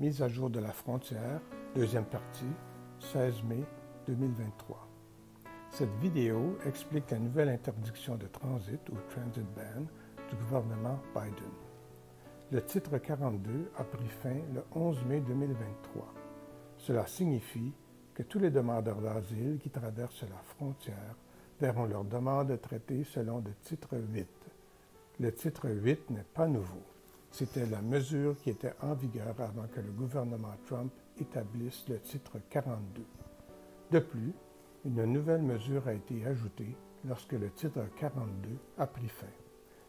Mise à jour de la frontière, deuxième partie, 16 mai 2023. Cette vidéo explique la nouvelle interdiction de transit ou transit ban du gouvernement Biden. Le titre 42 a pris fin le 11 mai 2023. Cela signifie que tous les demandeurs d'asile qui traversent la frontière verront leur demande traitée selon le titre 8. Le titre 8 n'est pas nouveau. C'était la mesure qui était en vigueur avant que le gouvernement Trump établisse le titre 42. De plus, une nouvelle mesure a été ajoutée lorsque le titre 42 a pris fin.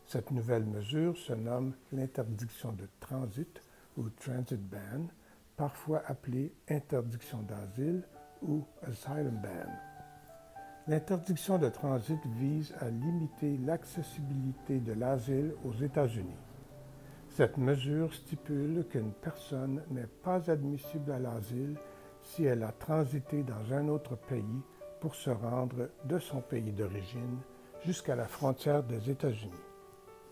Cette nouvelle mesure se nomme l'interdiction de transit ou transit ban, parfois appelée interdiction d'asile ou asylum ban. L'interdiction de transit vise à limiter l'accessibilité de l'asile aux États-Unis. Cette mesure stipule qu'une personne n'est pas admissible à l'asile si elle a transité dans un autre pays pour se rendre de son pays d'origine jusqu'à la frontière des États-Unis.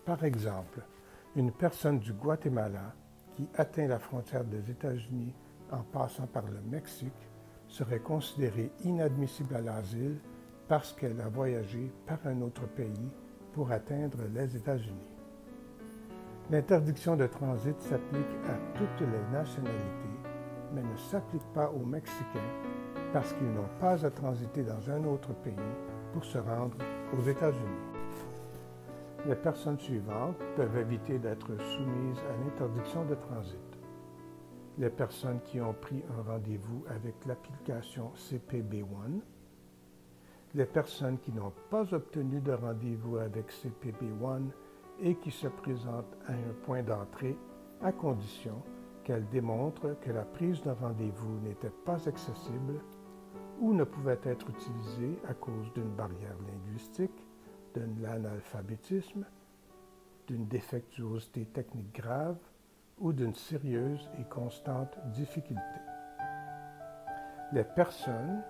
Par exemple, une personne du Guatemala qui atteint la frontière des États-Unis en passant par le Mexique serait considérée inadmissible à l'asile parce qu'elle a voyagé par un autre pays pour atteindre les États-Unis. L'interdiction de transit s'applique à toutes les nationalités, mais ne s'applique pas aux Mexicains parce qu'ils n'ont pas à transiter dans un autre pays pour se rendre aux États-Unis. Les personnes suivantes peuvent éviter d'être soumises à l'interdiction de transit. Les personnes qui ont pris un rendez-vous avec l'application CPB-1, les personnes qui n'ont pas obtenu de rendez-vous avec CPB-1 et qui se présentent à un point d'entrée à condition qu'elles démontrent que la prise de rendez-vous n'était pas accessible ou ne pouvait être utilisée à cause d'une barrière linguistique, de l'analphabétisme, d'une défectuosité technique grave ou d'une sérieuse et constante difficulté. Les personnes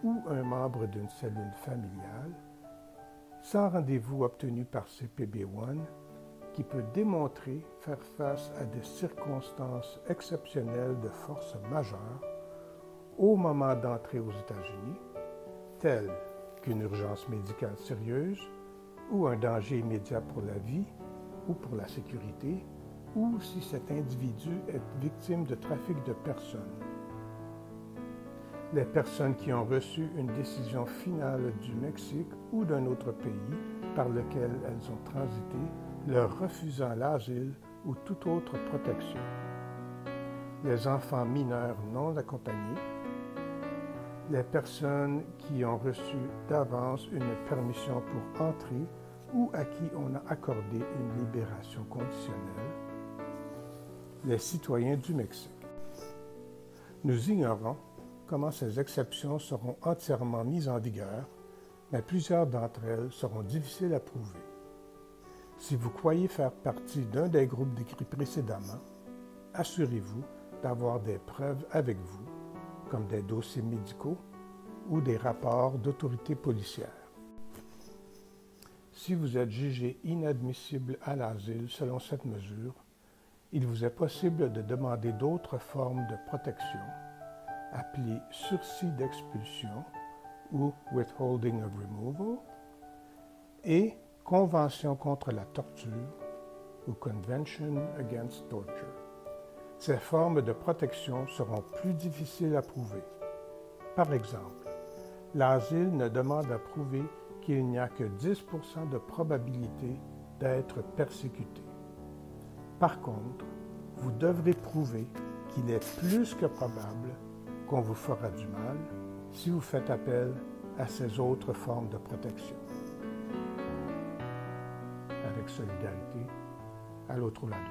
ou un membre d'une cellule familiale sans rendez-vous obtenu par CPB-1 qui peut démontrer faire face à des circonstances exceptionnelles de force majeure au moment d'entrer aux États-Unis, telles qu'une urgence médicale sérieuse ou un danger immédiat pour la vie ou pour la sécurité, ou si cet individu est victime de trafic de personnes. Les personnes qui ont reçu une décision finale du Mexique ou d'un autre pays par lequel elles ont transité, leur refusant l'asile ou toute autre protection. Les enfants mineurs non accompagnés. Les personnes qui ont reçu d'avance une permission pour entrer ou à qui on a accordé une libération conditionnelle. Les citoyens du Mexique. Nous ignorons comment ces exceptions seront entièrement mises en vigueur, mais plusieurs d'entre elles seront difficiles à prouver. Si vous croyez faire partie d'un des groupes décrits précédemment, assurez-vous d'avoir des preuves avec vous, comme des dossiers médicaux ou des rapports d'autorités policières. Si vous êtes jugé inadmissible à l'asile selon cette mesure, il vous est possible de demander d'autres formes de protection, appelées sursis d'expulsion ou withholding of removal, et Convention contre la torture ou Convention Against Torture. Ces formes de protection seront plus difficiles à prouver. Par exemple, l'asile ne demande à prouver qu'il n'y a que 10% de probabilité d'être persécuté. Par contre, vous devrez prouver qu'il est plus que probable qu'on vous fera du mal si vous faites appel à ces autres formes de protection. Avec solidarité, à l'autre lado.